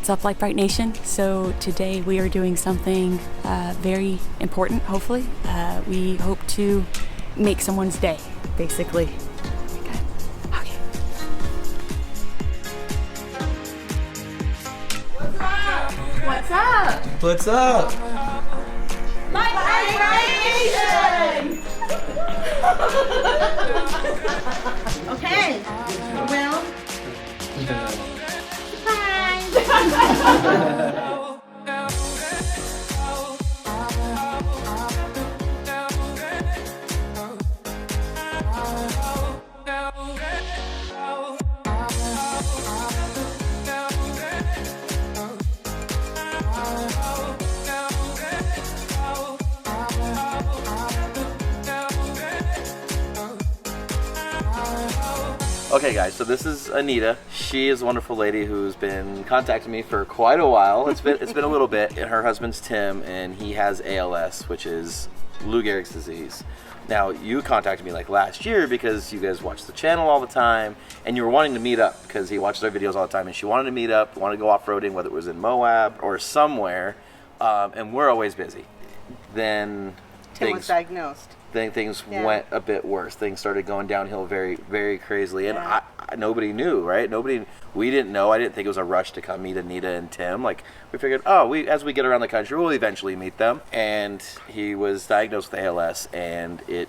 What's up, Light Brite Nation? So today we are doing something very important, hopefully. We hope to make someone's day, basically. Okay. What's up? What's up? Light Brite Nation! Okay, well, Okay guys, so this is Anita. She is a wonderful lady who's been contacting me for quite a while. It's been a little bit. Her husband's Tim, and he has ALS, which is Lou Gehrig's disease. Now, you contacted me like last year because you guys watch the channel all the time, and you were wanting to meet up because he watches our videos all the time, and she wanted to meet up, wanted to go off-roading, whether it was in Moab or somewhere, and we're always busy. Then Tim was diagnosed. Then things went a bit worse. Things started going downhill very, very crazily, and nobody knew, right? We didn't know. I didn't think it was a rush to come meet Anita and Tim. Like, we figured, as we get around the country, we'll eventually meet them. And he was diagnosed with ALS, and it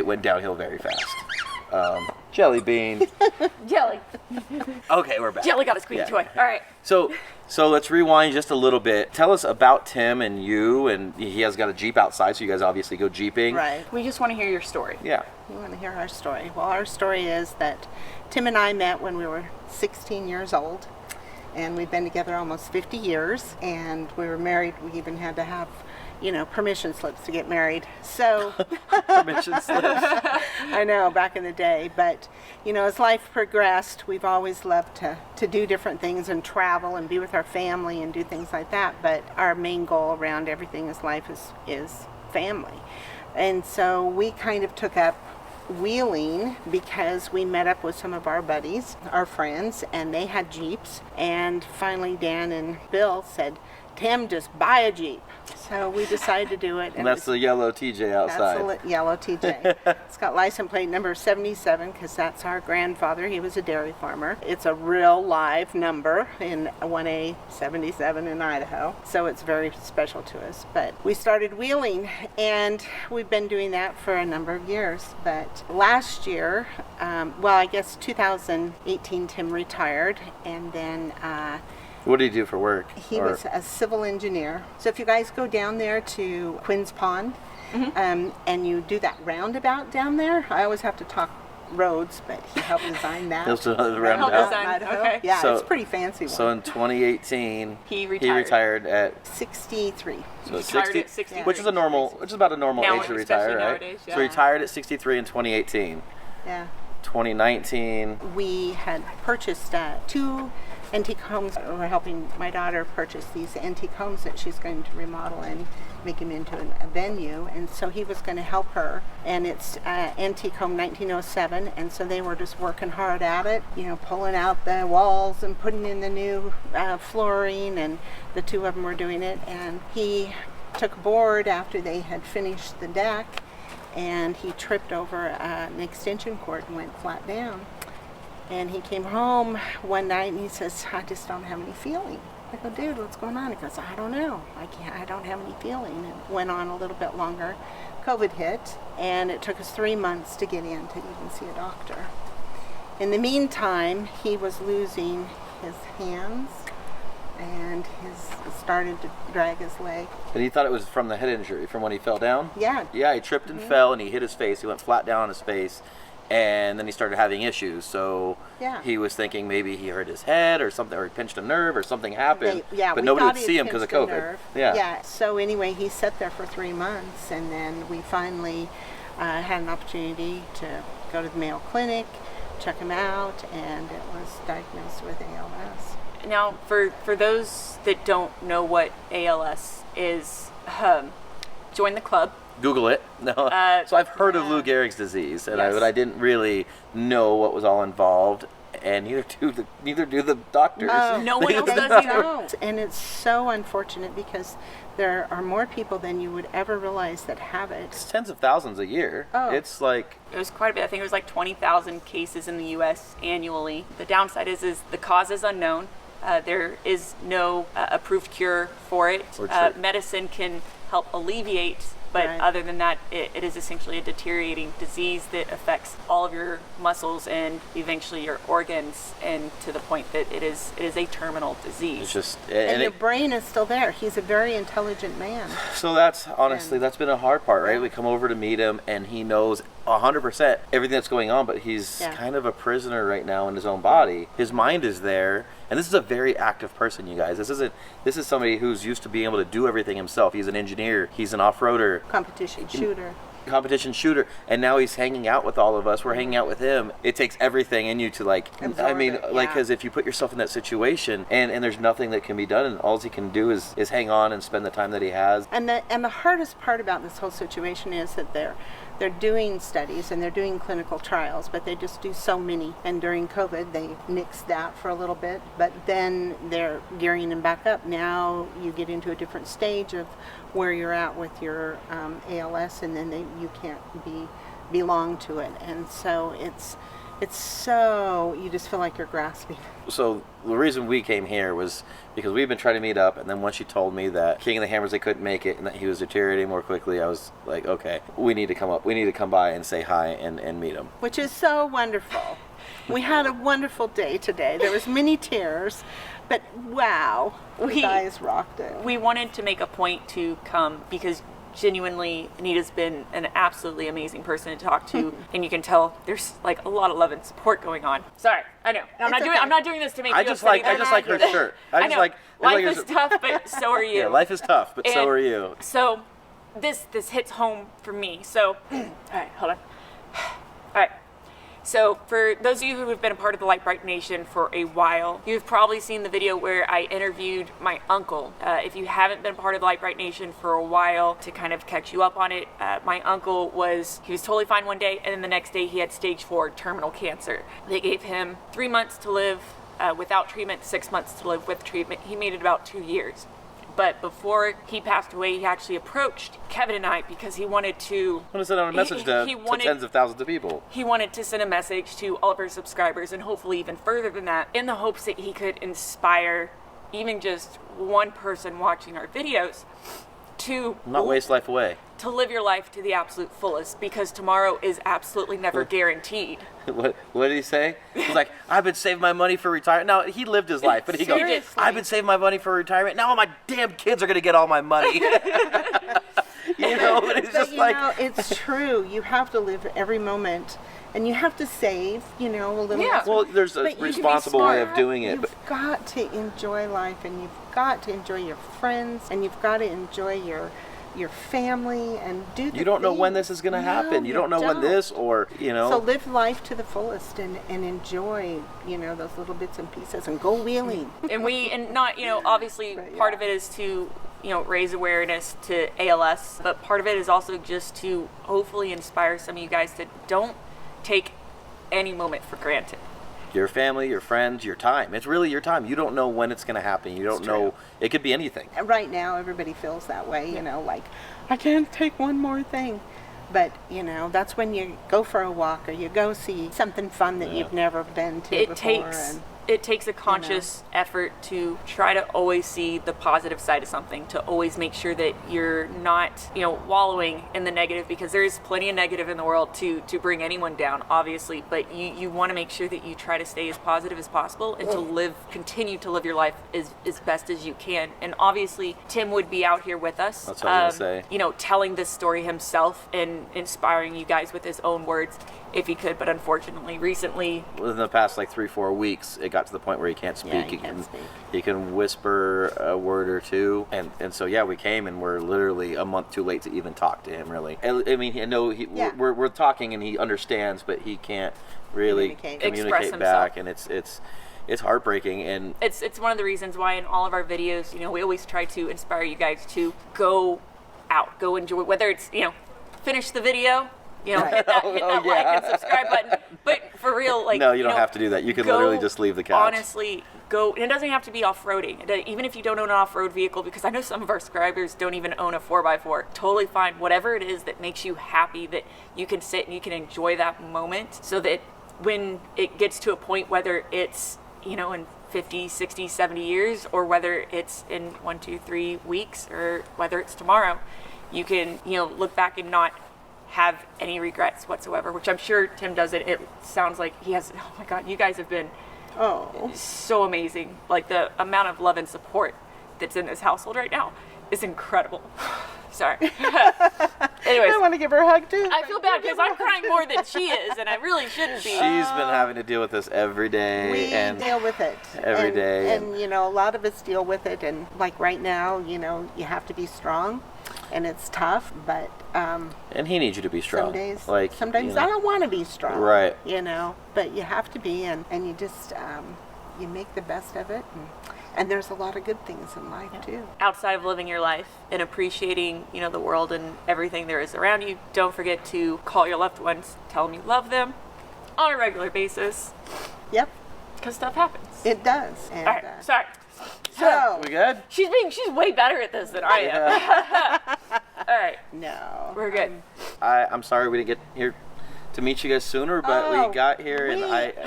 went downhill very fast. Jelly bean. Jelly. Okay, we're back. Jelly got a squeaky toy. All right. So let's rewind just a little bit. Tell us about Tim and you, and he has got a Jeep outside, so you guys obviously go Jeeping. Right. We just want to hear your story. Yeah. You want to hear our story? Well, our story is that Tim and I met when we were 16 years old, and we've been together almost 50 years, and we were married. We even had to have, permission slips to get married. So Permission slips. I know, back in the day. But, as life progressed, we've always loved to do different things and travel and be with our family and do things like that. But our main goal around everything in life is family. And so we kind of took up wheeling because we met up with some of our buddies, our friends, and they had Jeeps. And finally, Dan and Bill said, Tim, just buy a Jeep. So we decided to do it. And that's the yellow TJ outside. That's the yellow TJ. It's got license plate number 77 because that's our grandfather. He was a dairy farmer. It's a real live number in 1A77 in Idaho. So it's very special to us. But we started wheeling, and we've been doing that for a number of years. But last year, I guess 2018, Tim retired, and then what did he do for work? He was a civil engineer. So if you guys go down there to Quinn's Pond, and you do that roundabout down there, I always have to talk roads, but he helped design that. Roundabout. Okay. Yeah, it's a pretty fancy one. So in 2018, he retired at 63. So retired at 63. which is about a normal age to retire, right? Nowadays, yeah. So he retired at 63 in 2018. Yeah. 2019. We had purchased two antique homes. We're helping my daughter purchase these antique homes that she's going to remodel and make them into a venue, and so he was going to help her. And it's antique home 1907, and so they were just working hard at it, pulling out the walls and putting in the new flooring, and the two of them were doing it. And he took a board after they had finished the deck, and he tripped over an extension cord and went flat down. And he came home one night and he says, I just don't have any feeling. I go, dude, what's going on? He goes, I don't know. I don't have any feeling. And it went on a little bit longer. COVID hit, and it took us 3 months to get in to even see a doctor. In the meantime, he was losing his hands, and started to drag his leg. And he thought it was from the head injury, from when he fell down? Yeah. Yeah, he tripped and fell, and he hit his face. He went flat down on his face. And then he started having issues, so he was thinking maybe he hurt his head or something, or he pinched a nerve or something happened, but nobody would see him because of COVID. Yeah, so anyway, he sat there for 3 months, and then we finally had an opportunity to go to the Mayo Clinic, check him out, and it was diagnosed with ALS. Now, for those that don't know what ALS is, join the club. Google it. No. So I've heard of Lou Gehrig's disease, but I didn't really know what was all involved. and neither do the doctors. No one else They does either. don't. And it's so unfortunate because there are more people than you would ever realize that have it. It's tens of thousands a year. Oh. It's like, It was quite a bit. I think it was like 20,000 cases in the U.S. annually. The downside is the cause is unknown. There is no approved cure for it. Or treat. Medicine can help alleviate, but Right. other than that, it is essentially a deteriorating disease that affects all of your muscles and eventually your organs, and to the point that it is a terminal disease. it's just, And the brain is still there. He's a very intelligent man. so that's honestly, that's been a hard part, right? We come over to meet him, and he knows 100% everything that's going on, but he's Yeah. kind of a prisoner right now in his own body. His mind is there, and this is a very active person, you guys. This is somebody who's used to being able to do everything himself. He's an engineer. He's an off-roader. Competition shooter. Competition shooter, and now he's hanging out with all of us. We're hanging out with him. It takes everything in you to Absorb it, yeah. because if you put yourself in that situation and there's nothing that can be done, and all he can do is hang on and spend the time that he has. And the hardest part about this whole situation is that they're doing studies and they're doing clinical trials, but they just do so many. And during COVID, they nixed that for a little bit, but then they're gearing them back up. Now you get into a different stage of where you're at with your ALS, and then you can't belong to it. And so it's so, you just feel like you're grasping. So the reason we came here was because we've been trying to meet up, and then once you told me that King of the Hammers, they couldn't make it and that he was deteriorating more quickly, I was like, okay, we need to come up. We need to come by and say hi and meet him. Which is so wonderful. We had a wonderful day today. There was many tears, but wow, you guys rocked it. We wanted to make a point to come because genuinely Anita's been an absolutely amazing person to talk to, and you can tell there's like a lot of love and support going on. Sorry, I know. I'm not doing this to make I you just upset like either. her shirt. I know. Life is tough, but so are you. Yeah, life is tough, but so And are you. So this hits home for me. So all right, hold on. All right. So for those of you who have been a part of the Brite Nation for a while, you've probably seen the video where I interviewed my uncle. If you haven't been part of the Brite Nation for a while, to kind of catch you up on it, my uncle was totally fine one day, and then the next day he had stage 4 terminal cancer. They gave him 3 months to live without treatment, 6 months to live with treatment. He made it about 2 years. But before he passed away, he actually approached Kevin and I because he wanted to... I want to send out a message to tens of thousands of people. He wanted to send a message to all of our subscribers, and hopefully even further than that, in the hopes that he could inspire even just one person watching our videos to... Not waste life away. To live your life to the absolute fullest, because tomorrow is absolutely never guaranteed. What did he say? He's like, I've been saving my money for retirement. No, he lived his life, but he goes, Seriously. I've been saving my money for retirement. Now all my damn kids are going to get all my money. You know, but it's just like... it's true. You have to live every moment, and you have to save, a little. Yeah. Well, there's a But you can be responsible way of smart. doing it. You've got to enjoy life, and you've got to enjoy your friends, and you've got to enjoy your family, and do the You don't know when things. this is going to No, happen. You don't know when this, or, So live life to the fullest and enjoy, those little bits and pieces, and go wheeling. And not, obviously But, part yeah. of it is to, raise awareness to ALS, but part of it is also just to hopefully inspire some of you guys that don't take any moment for granted. your family, your friends, your time. It's really your time. You don't know when it's going to happen. You don't know. It could be anything. Right now, everybody feels that way, like, I can't take one more thing. But, that's when you go for a walk or you go see something fun that you've never been to before. It takes a conscious effort to try to always see the positive side of something, to always make sure that you're not, wallowing in the negative, because there's plenty of negative in the world to bring anyone down, obviously, but you want to make sure that you try to stay as positive as possible and to continue to live your life as best as you can. And obviously, Tim would be out here with us. That's what I was going to say. Telling this story himself and inspiring you guys with his own words if he could, but unfortunately recently, within the past 3-4 weeks, it got to the point where he can't speak. He can whisper a word or two, and so we came, and we're literally a month too late to even talk to him. Really, I mean, I know we're talking and he understands, but he can't really communicate back, and it's heartbreaking. And it's one of the reasons why in all of our videos, we always try to inspire you guys to go out, go enjoy, whether it's finish the video. Hit that like and subscribe button. But for real, like, No, you don't have to do that. You can go- literally just leave the couch. Honestly, go, and it doesn't have to be off-roading. Even if you don't own an off-road vehicle, because I know some of our subscribers don't even own a 4x4, totally fine. Whatever it is that makes you happy, that you can sit and you can enjoy that moment, so that when it gets to a point, whether it's, you know, in 50, 60, 70 years, or whether it's in 1, 2, 3 weeks, or whether it's tomorrow, you can, you know, look back and not have any regrets whatsoever, which I'm sure Tim doesn't. It sounds like he has. Oh my God, you guys have been so amazing. Like, the amount of love and support that's in this household right now is incredible. Sorry. Anyways, I want to give her a hug too. I feel bad because I'm crying more than she is, and I really shouldn't be. She's been having to deal with this every day. We and deal with it every day. and you know, a lot of us deal with it. And like right now, you know, you have to be strong, and it's tough. But and he needs you to be strong. some days, like sometimes you know. I don't want to be strong, Right. You know, but you have to be, and you just you make the best of it. And there's a lot of good things in life too. Outside of living your life and appreciating, you know, the world and everything there is around you, don't forget to call your loved ones, tell them you love them on a regular basis, Yep, because stuff happens. it does. And, All right, sorry. so We good? She's way better at this than I am. All right, no, we're good. I'm sorry we didn't get here to meet you guys sooner, but we got here, and It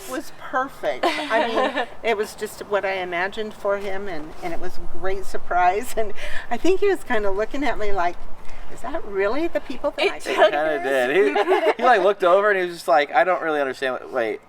was perfect. I mean, it was just what I imagined for him, and it was a great surprise. And I think he was kind of looking at me like, is that really the people that I think He kind of did. He like looked over and he was just like, I don't really understand. Wait.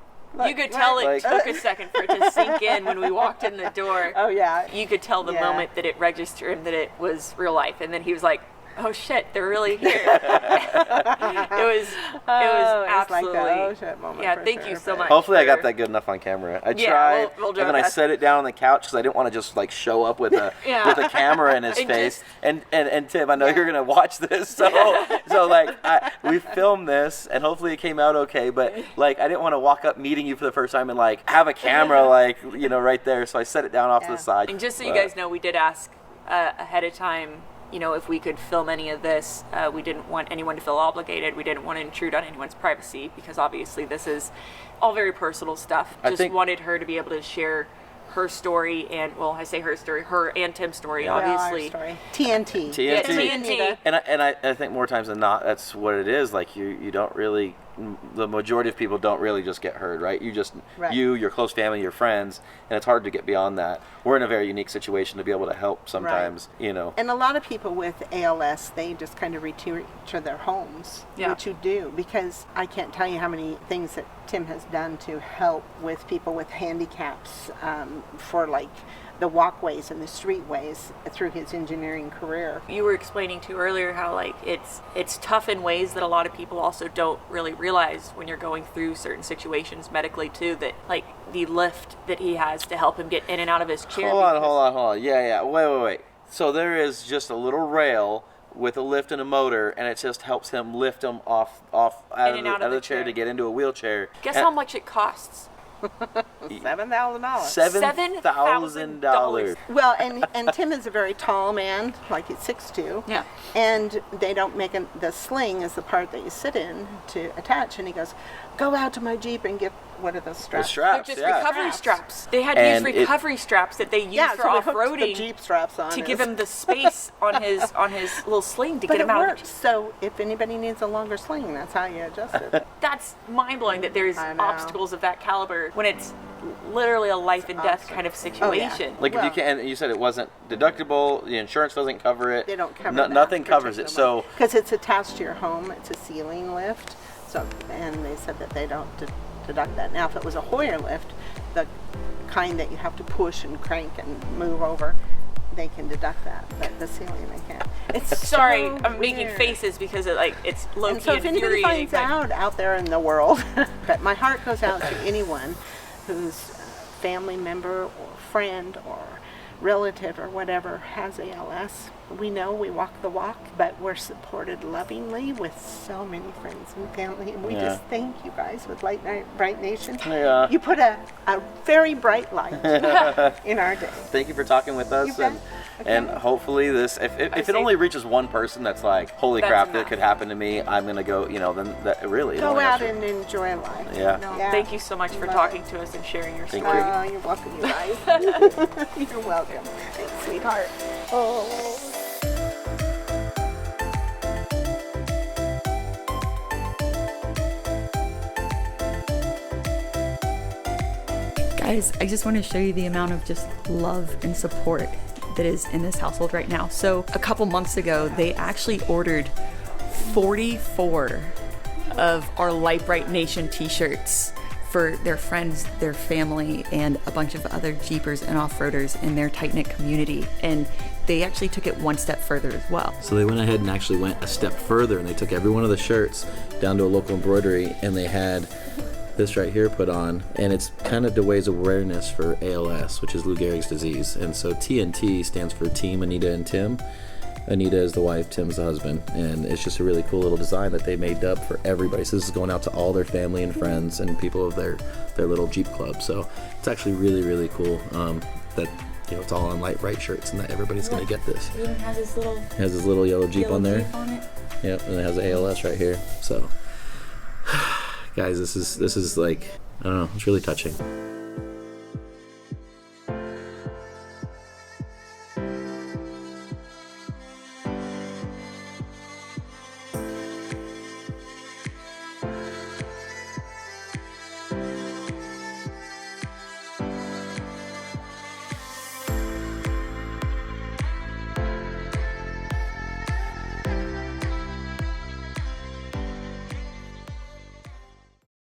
You could tell it Like- took a second for it to sink in when we walked in the door. Oh yeah. You could tell the Yeah. moment that it registered and that it was real life, and then he was like, "Oh shit, they're really here." it was absolutely. like the oh shit moment. Yeah, for thank sure, you so but- much. Hopefully, I for- got that good enough on camera. I Yeah, tried, we'll do and our then I best. set it down on the couch because I didn't want to just like show up with a Yeah. with a camera in his And face. just- And Tim, I know you're gonna watch this, so like we filmed this, and hopefully it came out okay. But like I didn't want to walk up meeting you for the first time and like have a camera like you know right there. So I set it down off to the side. And just so you But- guys know, we did ask ahead of time, you know, if we could film any of this. We didn't want anyone to feel obligated. We didn't want to intrude on anyone's privacy because obviously this is all very personal stuff. I Just think- wanted her to be able to share her story, and well, I say her story, her and Tim's story, Yeah. Well, our obviously. story. TNT. Yeah, TNT. TNT. And I think more times than not, that's what it is. Like you don't really, the majority of people don't really just get heard, right? You just, Right. your close family, your friends, and it's hard to get beyond that. We're in a very unique situation to be able to help sometimes, you know. And a lot of people with ALS, they just kind of retreat to their homes, Yeah. which you do, because I can't tell you how many things that Tim has done to help with people with handicaps for like the walkways and the streetways through his engineering career. You were explaining to earlier how like it's tough in ways that a lot of people also don't really realize when you're going through certain situations medically too, that like the lift that he has to help him get in and out of his chair. Hold on. Yeah. Wait. So there is just a little rail with a lift and a motor, and it just helps him lift him off out of the chair to get into a wheelchair. Guess And- how much it costs? $7,000. $7,000. Well, and Tim is a very tall man, like he's 6'2". Yeah. And they don't make the sling is the part that you sit in to attach. And he goes, go out to my Jeep and get, what are those The straps? They're straps, just yeah. recovery straps. They had And used recovery straps that they used Yeah, for so we hooked the off-roading Jeep straps on to his- give him the space on his little sling to But get it him out of works. the So if anybody needs a longer sling, that's how you adjust it. That's mind-blowing that there's I know. obstacles of that caliber when it's literally a life and death kind of Oh, yeah. situation. Like if you Well- can, and you said it wasn't deductible. The insurance doesn't cover it. They don't cover Nothing covers it. So because it's attached to your home, it's a ceiling lift. So and they said that they don't deduct that. Now, if it was a Hoyer lift, the kind that you have to push and crank and move over, they can deduct that. But the ceiling, they can't. It's Sorry, so I'm making weird. faces because it's And low-key so if anybody infuriating. finds out there in the world, but my heart goes out to anyone whose family member or friend or relative or whatever has ALS. We know we walk the walk, but we're supported lovingly with so many friends and family, and we Yeah. just thank you guys with Bright Nation. Yeah. You put a very bright light in our day. thank you for talking with us, You bet. and And hopefully this, if it only reaches one person that's like, holy That's crap, enough. that could happen to me, I'm gonna go, you know, then that really. it Go only has out to- and enjoy life. Yeah. No, Yeah. thank you so much for Love talking to us and sharing your Thank story. you. Oh, you're welcome, you guys. You're welcome. Thanks, sweetheart. Oh. Guys, I just want to show you the amount of just love and support that is in this household right now. So a couple months ago, they actually ordered 44 of our Lite Brite Nation t-shirts for their friends, their family, and a bunch of other Jeepers and off-roaders in their tight-knit community. And they actually took it one step further as well. So they went ahead and actually went a step further, and they took every one of the shirts down to a local embroidery, and they had this right here put on, and it's kind of to raise awareness for ALS, which is Lou Gehrig's disease. And so TNT stands for Team Anita and Tim. Anita is the wife, Tim's the husband, and it's just a really cool little design that they made up for everybody. So this is going out to all their family and friends and people of their little Jeep club. So it's actually really, really cool that, you know, it's all on Lite Brite shirts and that everybody's gonna get this. It even has this little It has this little yellow Jeep on there. Jeep on it. Yep, and it has ALS right here. So guys, this is like, I don't know, it's really touching.